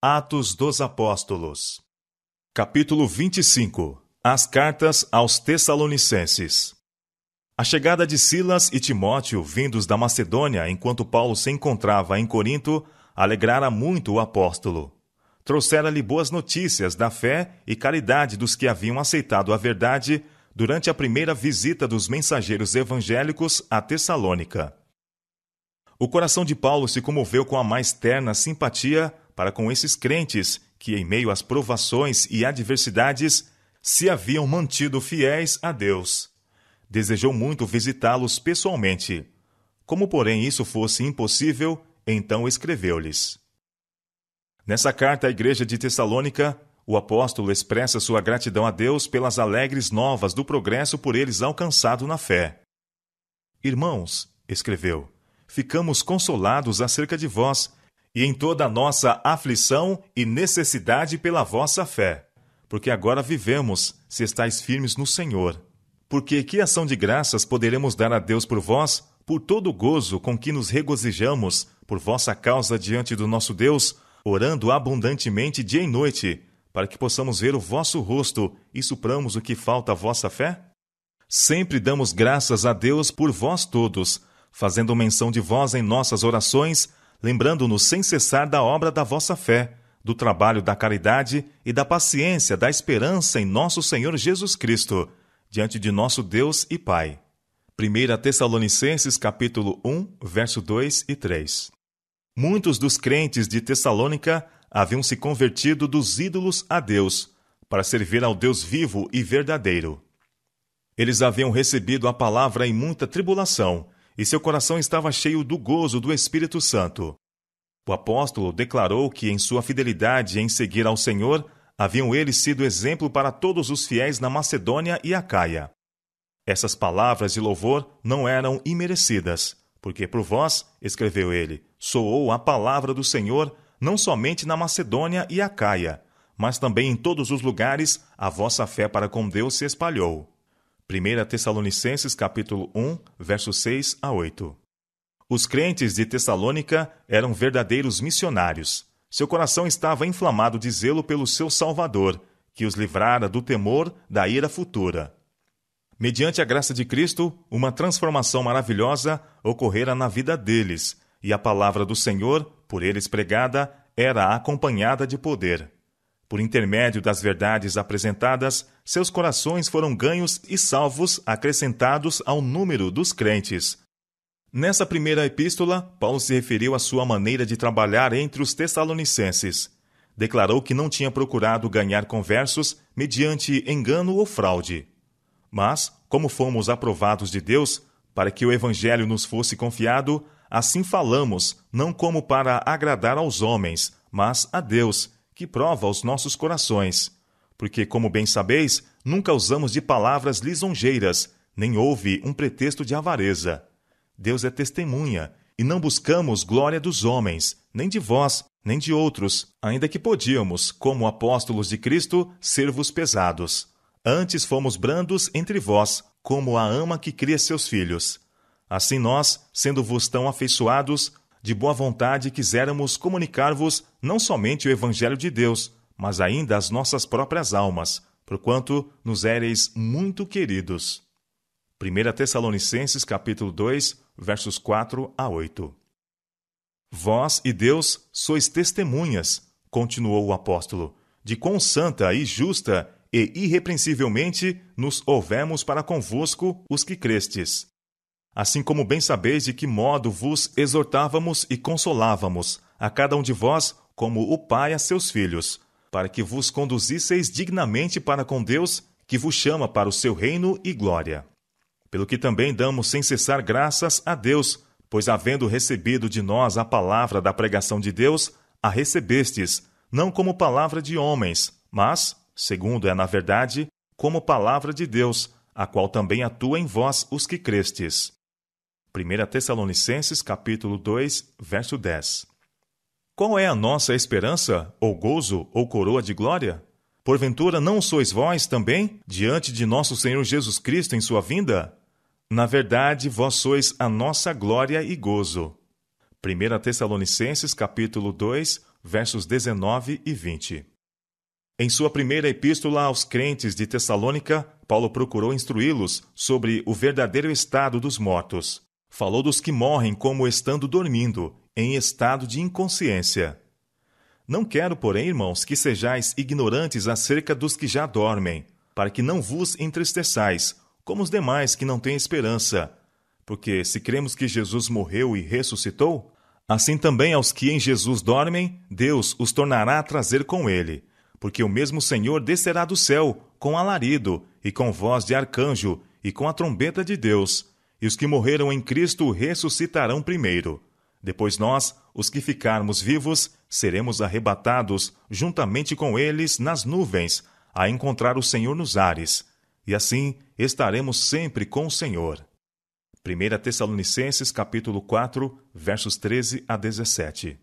Atos dos Apóstolos. Capítulo 25. As cartas aos Tessalonicenses. A chegada de Silas e Timóteo, vindos da Macedônia, enquanto Paulo se encontrava em Corinto, alegrara muito o apóstolo. Trouxera-lhe boas notícias da fé e caridade dos que haviam aceitado a verdade durante a primeira visita dos mensageiros evangélicos a Tessalônica. O coração de Paulo se comoveu com a mais terna simpatia para com esses crentes que, em meio às provações e adversidades, se haviam mantido fiéis a Deus. Desejou muito visitá-los pessoalmente. Como, porém, isso fosse impossível, então escreveu-lhes. Nessa carta à igreja de Tessalônica, o apóstolo expressa sua gratidão a Deus pelas alegres novas do progresso por eles alcançado na fé. Irmãos, escreveu, ficamos consolados acerca de vós e em toda a nossa aflição e necessidade pela vossa fé, porque agora vivemos, se estáis firmes no Senhor. Porque que ação de graças poderemos dar a Deus por vós, por todo o gozo com que nos regozijamos por vossa causa diante do nosso Deus, orando abundantemente dia e noite, para que possamos ver o vosso rosto e supramos o que falta à vossa fé? Sempre damos graças a Deus por vós todos, fazendo menção de vós em nossas orações, lembrando-nos sem cessar da obra da vossa fé, do trabalho da caridade e da paciência da esperança em nosso Senhor Jesus Cristo, diante de nosso Deus e Pai. 1 Tessalonicenses capítulo 1, verso 2 e 3. Muitos dos crentes de Tessalônica haviam se convertido dos ídolos a Deus, para servir ao Deus vivo e verdadeiro. Eles haviam recebido a palavra em muita tribulação, e seu coração estava cheio do gozo do Espírito Santo. O apóstolo declarou que, em sua fidelidade em seguir ao Senhor, haviam eles sido exemplo para todos os fiéis na Macedônia e Acaia. Essas palavras de louvor não eram imerecidas, porque por vós, escreveu ele, soou a palavra do Senhor, não somente na Macedônia e Acaia, mas também em todos os lugares a vossa fé para com Deus se espalhou. 1 Tessalonicenses capítulo 1, versos 6 a 8. Os crentes de Tessalônica eram verdadeiros missionários. Seu coração estava inflamado de zelo pelo seu Salvador, que os livrara do temor da ira futura. Mediante a graça de Cristo, uma transformação maravilhosa ocorrera na vida deles, e a palavra do Senhor, por eles pregada, era acompanhada de poder. Por intermédio das verdades apresentadas, seus corações foram ganhos e salvos acrescentados ao número dos crentes. Nessa primeira epístola, Paulo se referiu à sua maneira de trabalhar entre os tessalonicenses. Declarou que não tinha procurado ganhar conversos mediante engano ou fraude. Mas, como fomos aprovados de Deus, para que o evangelho nos fosse confiado, assim falamos, não como para agradar aos homens, mas a Deus, que prova os nossos corações. Porque, como bem sabeis, nunca usamos de palavras lisonjeiras, nem houve um pretexto de avareza. Deus é testemunha, e não buscamos glória dos homens, nem de vós, nem de outros, ainda que podíamos, como apóstolos de Cristo, ser-vos pesados. Antes fomos brandos entre vós, como a ama que cria seus filhos. Assim nós, sendo-vos tão afeiçoados, de boa vontade quiséramos comunicar-vos não somente o Evangelho de Deus, mas ainda as nossas próprias almas, porquanto nos éreis muito queridos. 1 Tessalonicenses capítulo 2, versos 4 a 8. Vós e Deus sois testemunhas, continuou o apóstolo, de quão santa e justa e irrepreensivelmente nos houvemos para convosco os que crestes. Assim como bem sabeis de que modo vos exortávamos e consolávamos, a cada um de vós, como o pai a seus filhos, para que vos conduzisseis dignamente para com Deus, que vos chama para o seu reino e glória. Pelo que também damos sem cessar graças a Deus, pois havendo recebido de nós a palavra da pregação de Deus, a recebestes, não como palavra de homens, mas, segundo é na verdade, como palavra de Deus, a qual também atua em vós os que crestes. 1 Tessalonicenses capítulo 2, verso 10. Qual é a nossa esperança, ou gozo, ou coroa de glória? Porventura não sois vós também, diante de nosso Senhor Jesus Cristo em sua vinda? Na verdade, vós sois a nossa glória e gozo. 1 Tessalonicenses capítulo 2, versos 19 e 20. Em sua primeira epístola aos crentes de Tessalônica, Paulo procurou instruí-los sobre o verdadeiro estado dos mortos. Falou dos que morrem como estando dormindo, em estado de inconsciência. Não quero, porém, irmãos, que sejais ignorantes acerca dos que já dormem, para que não vos entristeçais, como os demais que não têm esperança. Porque se cremos que Jesus morreu e ressuscitou, assim também aos que em Jesus dormem, Deus os tornará a trazer com ele. Porque o mesmo Senhor descerá do céu, com alarido, e com voz de arcanjo, e com a trombeta de Deus. E os que morreram em Cristo ressuscitarão primeiro. Depois nós, os que ficarmos vivos, seremos arrebatados juntamente com eles nas nuvens, a encontrar o Senhor nos ares. E assim estaremos sempre com o Senhor. 1 Tessalonicenses capítulo 4, versos 13 a 17.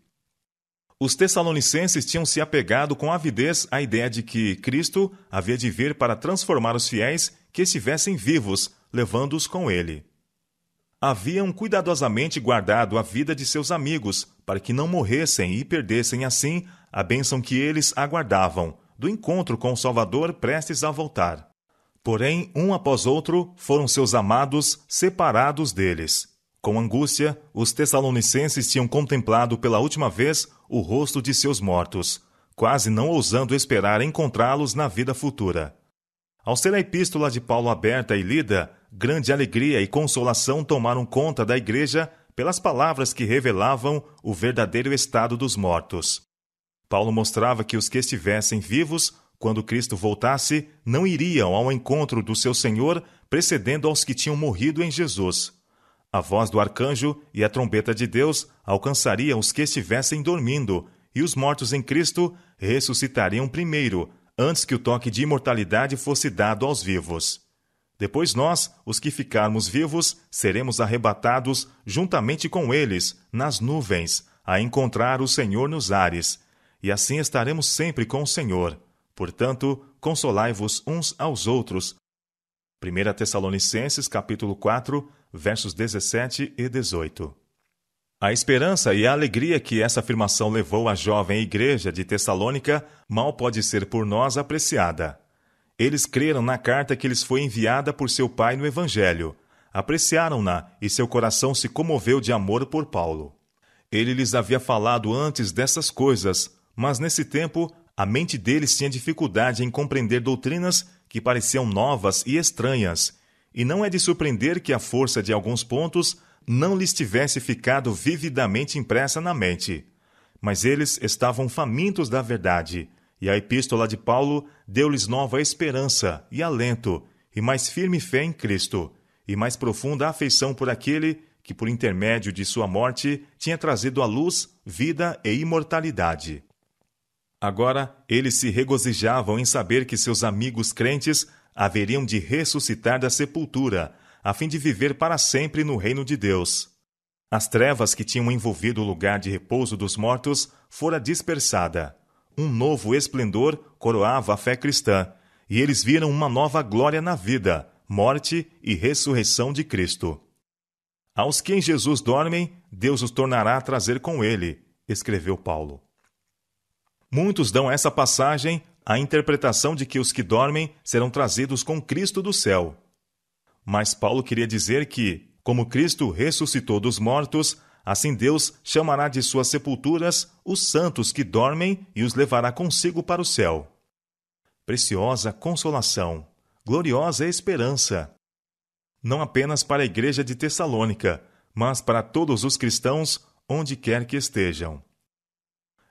Os tessalonicenses tinham se apegado com avidez à ideia de que Cristo havia de vir para transformar os fiéis que estivessem vivos, levando-os com ele. Haviam cuidadosamente guardado a vida de seus amigos, para que não morressem e perdessem assim a bênção que eles aguardavam, do encontro com o Salvador prestes a voltar. Porém, um após outro, foram seus amados separados deles. Com angústia, os tessalonicenses tinham contemplado pela última vez o rosto de seus mortos, quase não ousando esperar encontrá-los na vida futura. Ao ser a epístola de Paulo aberta e lida, grande alegria e consolação tomaram conta da igreja pelas palavras que revelavam o verdadeiro estado dos mortos. Paulo mostrava que os que estivessem vivos, quando Cristo voltasse, não iriam ao encontro do seu Senhor, precedendo aos que tinham morrido em Jesus. A voz do arcanjo e a trombeta de Deus alcançariam os que estivessem dormindo, e os mortos em Cristo ressuscitariam primeiro, antes que o toque de imortalidade fosse dado aos vivos. Depois nós, os que ficarmos vivos, seremos arrebatados juntamente com eles, nas nuvens, a encontrar o Senhor nos ares, e assim estaremos sempre com o Senhor. Portanto, consolai-vos uns aos outros. 1 Tessalonicenses capítulo 4, versos 17 e 18. A esperança e a alegria que essa afirmação levou à jovem igreja de Tessalônica mal pode ser por nós apreciada. Eles creram na carta que lhes foi enviada por seu pai no Evangelho, apreciaram-na e seu coração se comoveu de amor por Paulo. Ele lhes havia falado antes dessas coisas, mas nesse tempo a mente deles tinha dificuldade em compreender doutrinas que pareciam novas e estranhas, e não é de surpreender que a força de alguns pontos não lhes tivesse ficado vividamente impressa na mente. Mas eles estavam famintos da verdade, e a epístola de Paulo deu-lhes nova esperança e alento, e mais firme fé em Cristo, e mais profunda afeição por aquele que, por intermédio de sua morte, tinha trazido à luz vida e imortalidade. Agora, eles se regozijavam em saber que seus amigos crentes haveriam de ressuscitar da sepultura, a fim de viver para sempre no reino de Deus. As trevas que tinham envolvido o lugar de repouso dos mortos fora dispersada. Um novo esplendor coroava a fé cristã, e eles viram uma nova glória na vida, morte e ressurreição de Cristo. Aos que em Jesus dormem, Deus os tornará a trazer com ele, escreveu Paulo. Muitos dão essa passagem a interpretação de que os que dormem serão trazidos com Cristo do céu. Mas Paulo queria dizer que, como Cristo ressuscitou dos mortos, assim Deus chamará de suas sepulturas os santos que dormem e os levará consigo para o céu. Preciosa consolação, gloriosa esperança. Não apenas para a igreja de Tessalônica, mas para todos os cristãos, onde quer que estejam.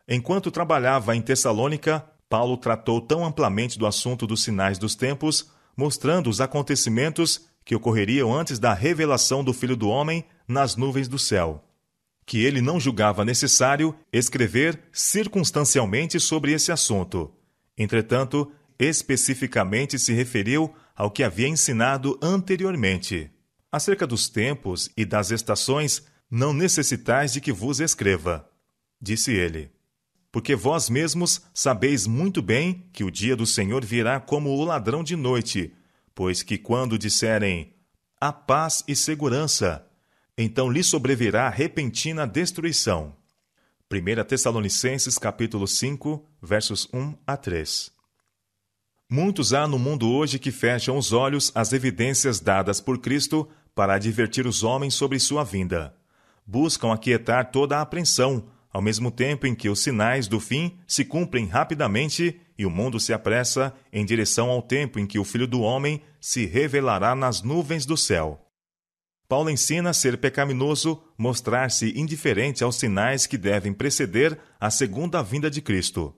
Enquanto trabalhava em Tessalônica, Paulo tratou tão amplamente do assunto dos sinais dos tempos, mostrando os acontecimentos que ocorreriam antes da revelação do Filho do Homem nas nuvens do céu, que ele não julgava necessário escrever circunstancialmente sobre esse assunto. Entretanto, especificamente se referiu ao que havia ensinado anteriormente. Acerca dos tempos e das estações, não necessitais de que vos escreva, disse ele. Porque vós mesmos sabeis muito bem que o dia do Senhor virá como o ladrão de noite, pois que quando disserem a paz e segurança, então lhe sobrevirá repentina destruição. 1 Tessalonicenses capítulo 5, versos 1 a 3. Muitos há no mundo hoje que fecham os olhos às evidências dadas por Cristo para advertir os homens sobre sua vinda. Buscam aquietar toda a apreensão, ao mesmo tempo em que os sinais do fim se cumprem rapidamente e o mundo se apressa em direção ao tempo em que o Filho do Homem se revelará nas nuvens do céu. Paulo ensina ser pecaminoso mostrar-se indiferente aos sinais que devem preceder a segunda vinda de Cristo.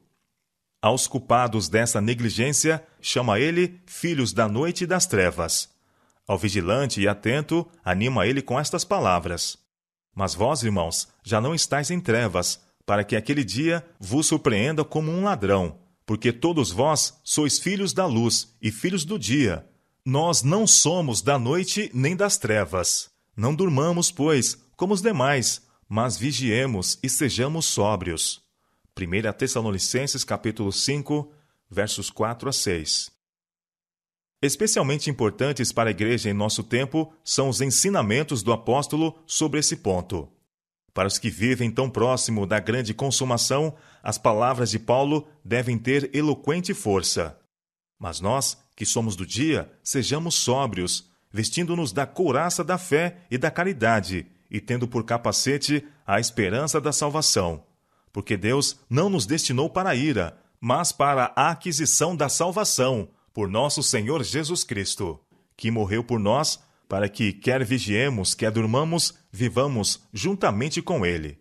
Aos culpados dessa negligência, chama ele filhos da noite e das trevas. Ao vigilante e atento, anima ele com estas palavras: Mas vós, irmãos, já não estáis em trevas, para que aquele dia vos surpreenda como um ladrão, porque todos vós sois filhos da luz e filhos do dia. Nós não somos da noite nem das trevas. Não durmamos, pois, como os demais, mas vigiemos e sejamos sóbrios. 1 Tessalonicenses capítulo 5, versos 4 a 6. Especialmente importantes para a igreja em nosso tempo são os ensinamentos do apóstolo sobre esse ponto. Para os que vivem tão próximo da grande consumação, as palavras de Paulo devem ter eloquente força. Mas nós, que somos do dia, sejamos sóbrios, vestindo-nos da couraça da fé e da caridade, e tendo por capacete a esperança da salvação. Porque Deus não nos destinou para a ira, mas para a aquisição da salvação, por nosso Senhor Jesus Cristo, que morreu por nós, para que, quer vigiemos, quer durmamos, vivamos juntamente com Ele.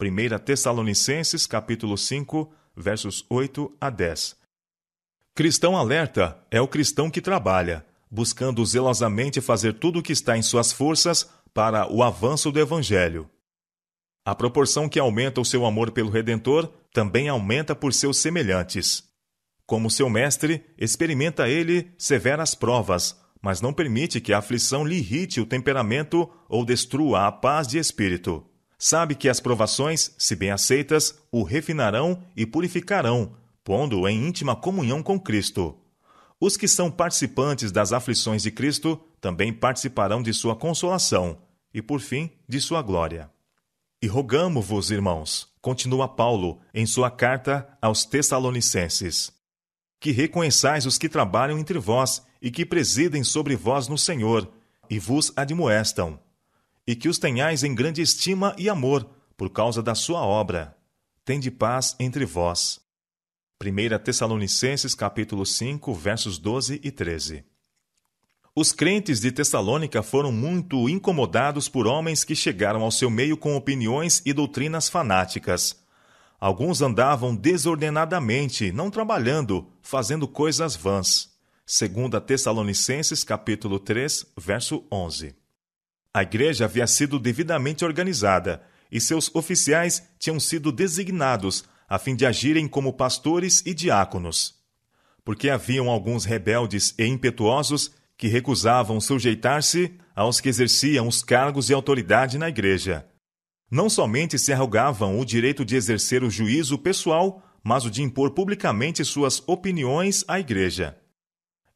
1 Tessalonicenses capítulo 5, versos 8 a 10. Cristão alerta é o cristão que trabalha, buscando zelosamente fazer tudo o que está em suas forças para o avanço do Evangelho. À proporção que aumenta o seu amor pelo Redentor, também aumenta por seus semelhantes. Como seu mestre, experimenta ele severas provas, mas não permite que a aflição lhe irrite o temperamento ou destrua a paz de espírito. Sabe que as provações, se bem aceitas, o refinarão e purificarão, pondo-o em íntima comunhão com Cristo. Os que são participantes das aflições de Cristo também participarão de sua consolação e, por fim, de sua glória. E rogamo-vos, irmãos, continua Paulo em sua carta aos Tessalonicenses, que reconheçais os que trabalham entre vós e que presidem sobre vós no Senhor, e vos admoestam, e que os tenhais em grande estima e amor, por causa da sua obra. Tende paz entre vós. 1 Tessalonicenses capítulo 5, versos 12 e 13. Os crentes de Tessalônica foram muito incomodados por homens que chegaram ao seu meio com opiniões e doutrinas fanáticas. Alguns andavam desordenadamente, não trabalhando, fazendo coisas vãs. 2 Tessalonicenses capítulo 3, verso 11. A igreja havia sido devidamente organizada e seus oficiais tinham sido designados a fim de agirem como pastores e diáconos. Porque haviam alguns rebeldes e impetuosos que recusavam sujeitar-se aos que exerciam os cargos de autoridade na igreja. Não somente se arrogavam o direito de exercer o juízo pessoal, mas o de impor publicamente suas opiniões à igreja.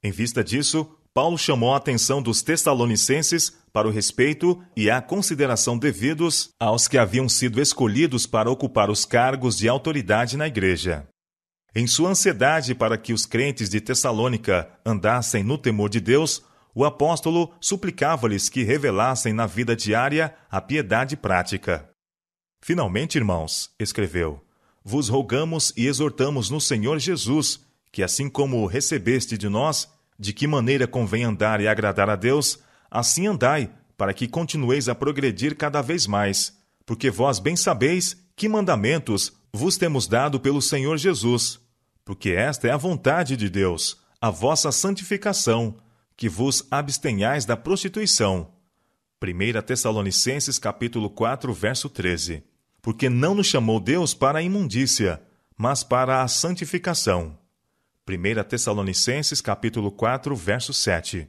Em vista disso, Paulo chamou a atenção dos tessalonicenses para o respeito e a consideração devidos aos que haviam sido escolhidos para ocupar os cargos de autoridade na igreja. Em sua ansiedade para que os crentes de Tessalônica andassem no temor de Deus, o apóstolo suplicava-lhes que revelassem na vida diária a piedade prática. Finalmente, irmãos, escreveu, vos rogamos e exortamos no Senhor Jesus, que assim como recebeste de nós, de que maneira convém andar e agradar a Deus, assim andai, para que continueis a progredir cada vez mais, porque vós bem sabeis que mandamentos vos temos dado pelo Senhor Jesus, porque esta é a vontade de Deus, a vossa santificação, que vos abstenhais da prostituição. 1 Tessalonicenses capítulo 4, verso 13. Porque não nos chamou Deus para a imundícia, mas para a santificação. 1 Tessalonicenses capítulo 4, verso 7.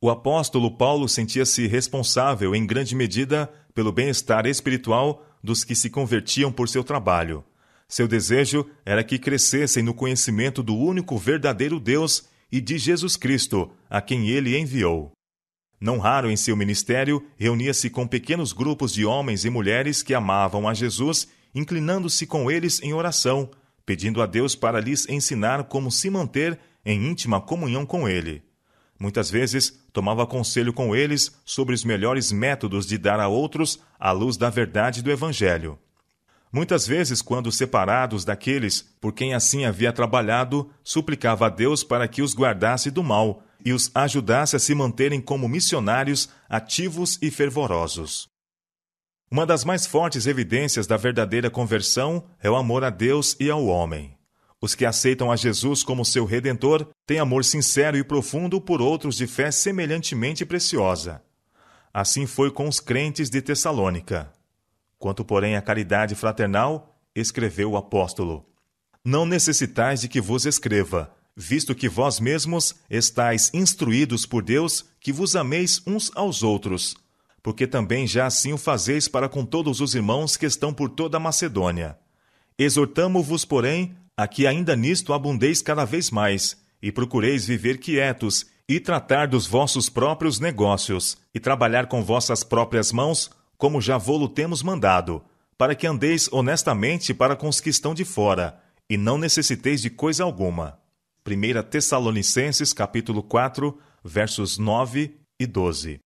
O apóstolo Paulo sentia-se responsável em grande medida pelo bem-estar espiritual dos que se convertiam por seu trabalho. Seu desejo era que crescessem no conhecimento do único verdadeiro Deus e de Jesus Cristo, a quem ele enviou. Não raro em seu ministério, reunia-se com pequenos grupos de homens e mulheres que amavam a Jesus inclinando-se com eles em oração, pedindo a Deus para lhes ensinar como se manter em íntima comunhão com Ele. Muitas vezes, tomava conselho com eles sobre os melhores métodos de dar a outros a luz da verdade do Evangelho. Muitas vezes, quando separados daqueles por quem assim havia trabalhado, suplicava a Deus para que os guardasse do mal e os ajudasse a se manterem como missionários ativos e fervorosos. Uma das mais fortes evidências da verdadeira conversão é o amor a Deus e ao homem. Os que aceitam a Jesus como seu Redentor têm amor sincero e profundo por outros de fé semelhantemente preciosa. Assim foi com os crentes de Tessalônica. Quanto, porém, à caridade fraternal, escreveu o apóstolo: Não necessitais de que vos escreva, visto que vós mesmos estáis instruídos por Deus que vos ameis uns aos outros, porque também já assim o fazeis para com todos os irmãos que estão por toda a Macedônia. Exortamo-vos, porém, a que ainda nisto abundeis cada vez mais, e procureis viver quietos, e tratar dos vossos próprios negócios, e trabalhar com vossas próprias mãos, como já vô-lo temos mandado, para que andeis honestamente para com os que estão de fora, e não necessiteis de coisa alguma. 1 Tessalonicenses, capítulo 4, versos 9 e 12.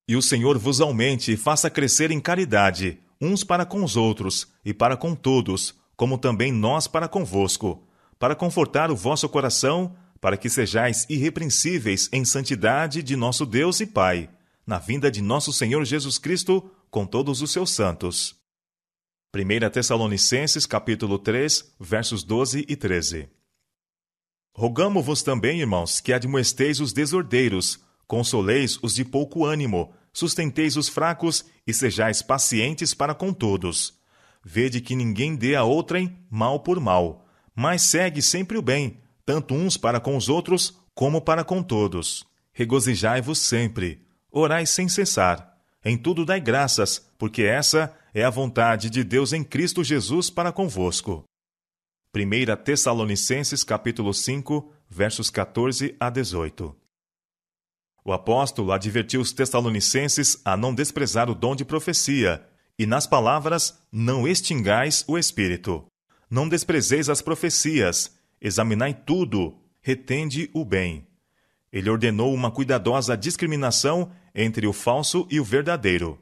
E o Senhor vos aumente e faça crescer em caridade, uns para com os outros, e para com todos, como também nós para convosco, para confortar o vosso coração, para que sejais irrepreensíveis em santidade de nosso Deus e Pai, na vinda de nosso Senhor Jesus Cristo, com todos os seus santos. 1 Tessalonicenses, capítulo 3, versos 12 e 13. Rogamo-vos também, irmãos, que admoesteis os desordeiros, consoleis os de pouco ânimo, sustenteis os fracos e sejais pacientes para com todos. Vede que ninguém dê a outrem mal por mal, mas segue sempre o bem, tanto uns para com os outros, como para com todos. Regozijai-vos sempre, orai sem cessar. Em tudo dai graças, porque essa é a vontade de Deus em Cristo Jesus para convosco. 1 Tessalonicenses, capítulo 5, versos 14 a 18. O apóstolo advertiu os tessalonicenses a não desprezar o dom de profecia, e nas palavras, não extingais o Espírito. Não desprezeis as profecias, examinai tudo, retende o bem. Ele ordenou uma cuidadosa discriminação entre o falso e o verdadeiro.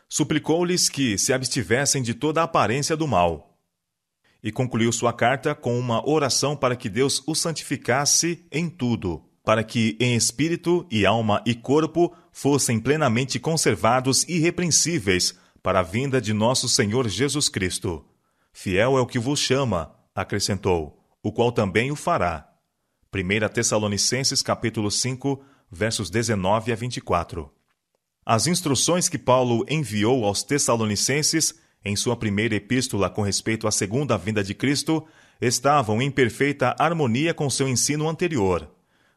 Suplicou-lhes que se abstivessem de toda a aparência do mal. E concluiu sua carta com uma oração para que Deus os santificasse em tudo, para que em espírito e alma e corpo fossem plenamente conservados irrepreensíveis para a vinda de nosso Senhor Jesus Cristo. Fiel é o que vos chama, acrescentou, o qual também o fará. 1 Tessalonicenses, capítulo 5, versos 19 a 24. As instruções que Paulo enviou aos Tessalonicenses, em sua primeira epístola com respeito à segunda vinda de Cristo, estavam em perfeita harmonia com seu ensino anterior.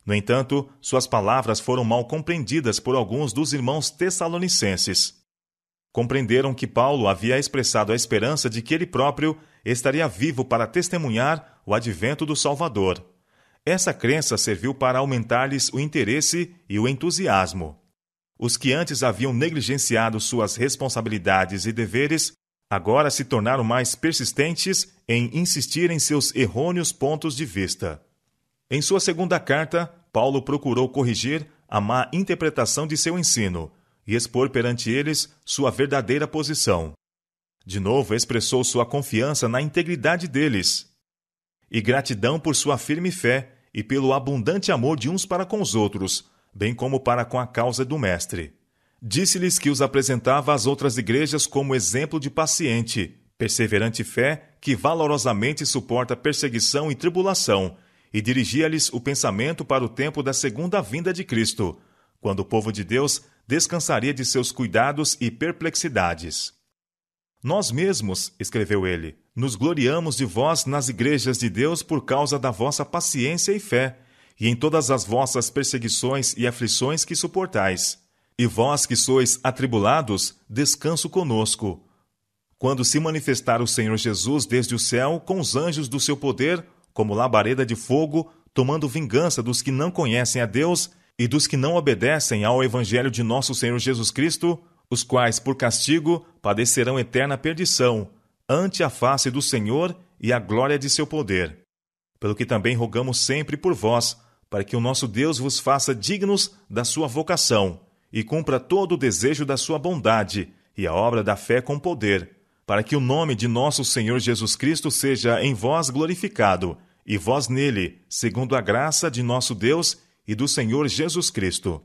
No entanto, suas palavras foram mal compreendidas por alguns dos irmãos tessalonicenses. Compreenderam que Paulo havia expressado a esperança de que ele próprio estaria vivo para testemunhar o advento do Salvador. Essa crença serviu para aumentar-lhes o interesse e o entusiasmo. Os que antes haviam negligenciado suas responsabilidades e deveres, agora se tornaram mais persistentes em insistir em seus errôneos pontos de vista. Em sua segunda carta, Paulo procurou corrigir a má interpretação de seu ensino e expor perante eles sua verdadeira posição. De novo, expressou sua confiança na integridade deles e gratidão por sua firme fé e pelo abundante amor de uns para com os outros, bem como para com a causa do Mestre. Disse-lhes que os apresentava às outras igrejas como exemplo de paciente, perseverante fé que valorosamente suporta perseguição e tribulação, e dirigia-lhes o pensamento para o tempo da segunda vinda de Cristo, quando o povo de Deus descansaria de seus cuidados e perplexidades. Nós mesmos, escreveu ele, nos gloriamos de vós nas igrejas de Deus por causa da vossa paciência e fé, e em todas as vossas perseguições e aflições que suportais. E vós que sois atribulados, descanso conosco. Quando se manifestar o Senhor Jesus desde o céu com os anjos do seu poder, como labareda de fogo, tomando vingança dos que não conhecem a Deus e dos que não obedecem ao Evangelho de nosso Senhor Jesus Cristo, os quais, por castigo, padecerão eterna perdição, ante a face do Senhor e a glória de seu poder. Pelo que também rogamos sempre por vós, para que o nosso Deus vos faça dignos da sua vocação, e cumpra todo o desejo da sua bondade, e a obra da fé com poder, para que o nome de nosso Senhor Jesus Cristo seja em vós glorificado, e vós nele, segundo a graça de nosso Deus e do Senhor Jesus Cristo.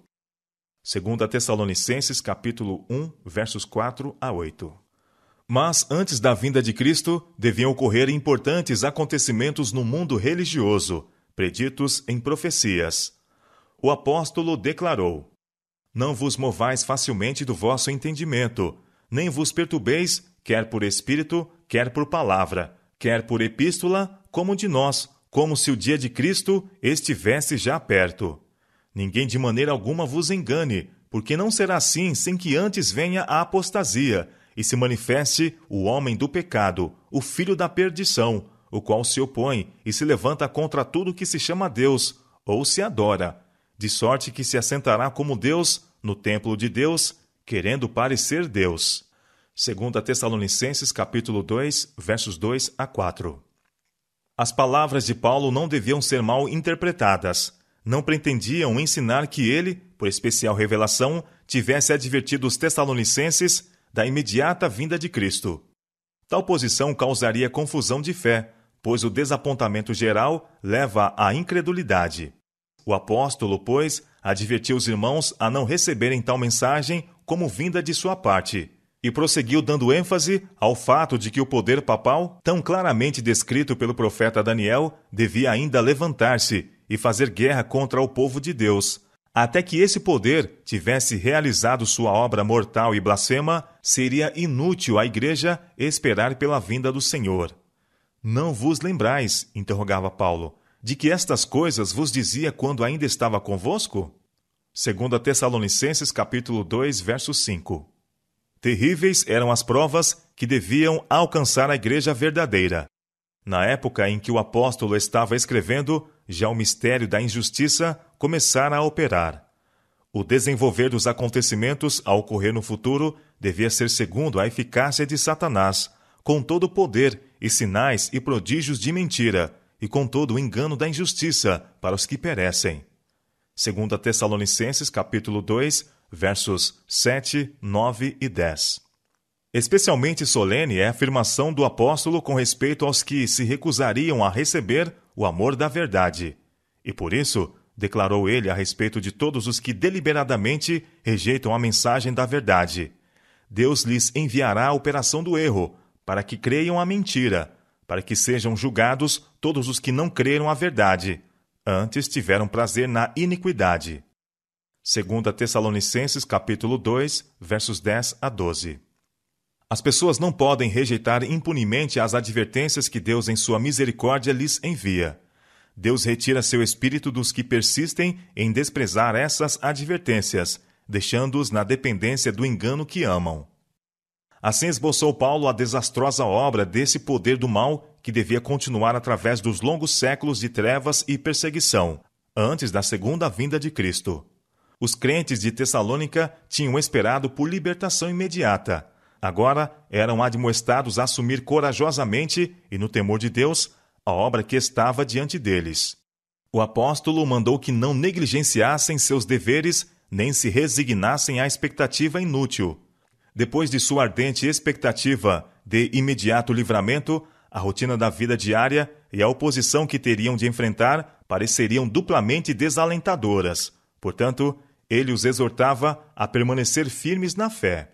2 Tessalonicenses, capítulo 1, versos 4 a 8. Mas, antes da vinda de Cristo, deviam ocorrer importantes acontecimentos no mundo religioso, preditos em profecias. O apóstolo declarou: Não vos movais facilmente do vosso entendimento, nem vos perturbeis, quer por espírito, quer por palavra, quer por epístola, como de nós, como se o dia de Cristo estivesse já perto. Ninguém de maneira alguma vos engane, porque não será assim sem que antes venha a apostasia, e se manifeste o homem do pecado, o filho da perdição, o qual se opõe e se levanta contra tudo que se chama Deus, ou se adora, de sorte que se assentará como Deus no templo de Deus, querendo parecer Deus. 2 Tessalonicenses, capítulo 2, versos 2 a 4. As palavras de Paulo não deviam ser mal interpretadas. Não pretendiam ensinar que ele, por especial revelação, tivesse advertido os tessalonicenses da imediata vinda de Cristo. Tal posição causaria confusão de fé, pois o desapontamento geral leva à incredulidade. O apóstolo, pois, advertiu os irmãos a não receberem tal mensagem como vinda de sua parte, e prosseguiu dando ênfase ao fato de que o poder papal, tão claramente descrito pelo profeta Daniel, devia ainda levantar-se e fazer guerra contra o povo de Deus. Até que esse poder tivesse realizado sua obra mortal e blasfema, seria inútil à igreja esperar pela vinda do Senhor. Não vos lembrais, interrogava Paulo, de que estas coisas vos dizia quando ainda estava convosco? 2 Tessalonicenses, capítulo 2, verso 5. Terríveis eram as provas que deviam alcançar a igreja verdadeira. Na época em que o apóstolo estava escrevendo, já o mistério da injustiça começara a operar. O desenvolver dos acontecimentos a ocorrer no futuro devia ser segundo a eficácia de Satanás, com todo o poder e sinais e prodígios de mentira, e com todo o engano da injustiça para os que perecem. 2 Tessalonicenses, capítulo 2, versos 7, 9 e 10. Especialmente solene é a afirmação do apóstolo com respeito aos que se recusariam a receber o amor da verdade. E por isso, declarou ele a respeito de todos os que deliberadamente rejeitam a mensagem da verdade: Deus lhes enviará a operação do erro, para que creiam a mentira, para que sejam julgados todos os que não creram a verdade, antes tiveram prazer na iniquidade. 2 Tessalonicenses, capítulo 2, versos 10 a 12. As pessoas não podem rejeitar impunemente as advertências que Deus, em sua misericórdia, lhes envia. Deus retira seu espírito dos que persistem em desprezar essas advertências, deixando-os na dependência do engano que amam. Assim esboçou Paulo a desastrosa obra desse poder do mal que devia continuar através dos longos séculos de trevas e perseguição, antes da segunda vinda de Cristo. Os crentes de Tessalônica tinham esperado por libertação imediata. Agora eram admoestados a assumir corajosamente e no temor de Deus a obra que estava diante deles. O apóstolo mandou que não negligenciassem seus deveres nem se resignassem à expectativa inútil. Depois de sua ardente expectativa de imediato livramento, a rotina da vida diária e a oposição que teriam de enfrentar pareceriam duplamente desalentadoras. Portanto, ele os exortava a permanecer firmes na fé.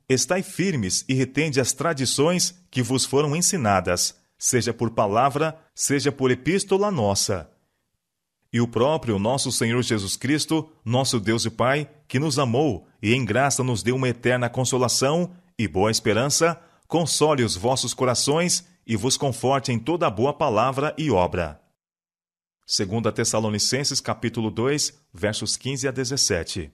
Estai firmes e retende as tradições que vos foram ensinadas, seja por palavra, seja por epístola nossa. E o próprio nosso Senhor Jesus Cristo, nosso Deus e Pai, que nos amou e em graça nos deu uma eterna consolação e boa esperança, console os vossos corações e vos conforte em toda a boa palavra e obra. 2 Tessalonicenses, capítulo 2, versos 15 a 17.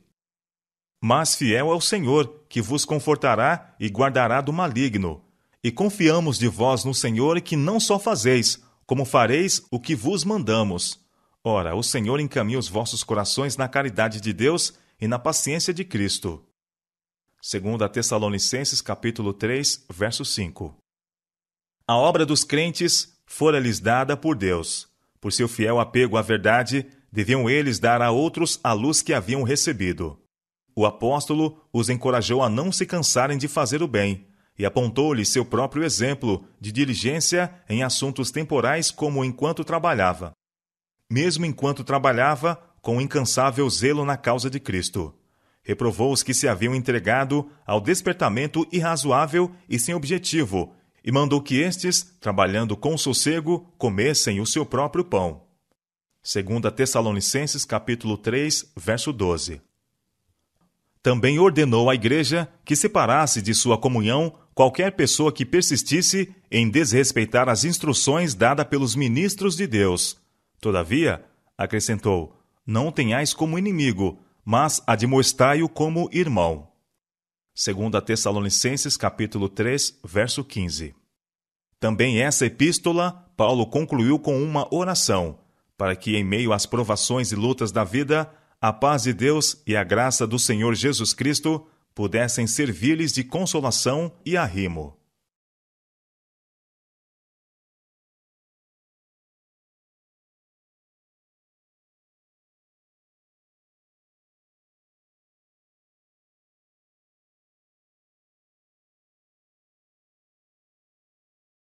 Mas fiel é o Senhor, que vos confortará e guardará do maligno. E confiamos de vós no Senhor que não só fazeis, como fareis o que vos mandamos. Ora, o Senhor encaminha os vossos corações na caridade de Deus e na paciência de Cristo. 2 Tessalonicenses, capítulo 3, verso 5. A obra dos crentes fora-lhes dada por Deus. Por seu fiel apego à verdade, deviam eles dar a outros a luz que haviam recebido. O apóstolo os encorajou a não se cansarem de fazer o bem, e apontou-lhes seu próprio exemplo de diligência em assuntos temporais como enquanto trabalhava. Mesmo enquanto trabalhava, com incansável zelo na causa de Cristo. Reprovou os que se haviam entregado ao despertamento irrazoável e sem objetivo, e mandou que estes, trabalhando com sossego, comessem o seu próprio pão. 2 Tessalonicenses capítulo 3, verso 12. Também ordenou à igreja que separasse de sua comunhão qualquer pessoa que persistisse em desrespeitar as instruções dadas pelos ministros de Deus. Todavia, acrescentou, não o tenhais como inimigo, mas admoestai-o como irmão. 2 Tessalonicenses capítulo 3, verso 15. Também essa epístola, Paulo concluiu com uma oração, para que, em meio às provações e lutas da vida, a paz de Deus e a graça do Senhor Jesus Cristo pudessem servir-lhes de consolação e arrimo.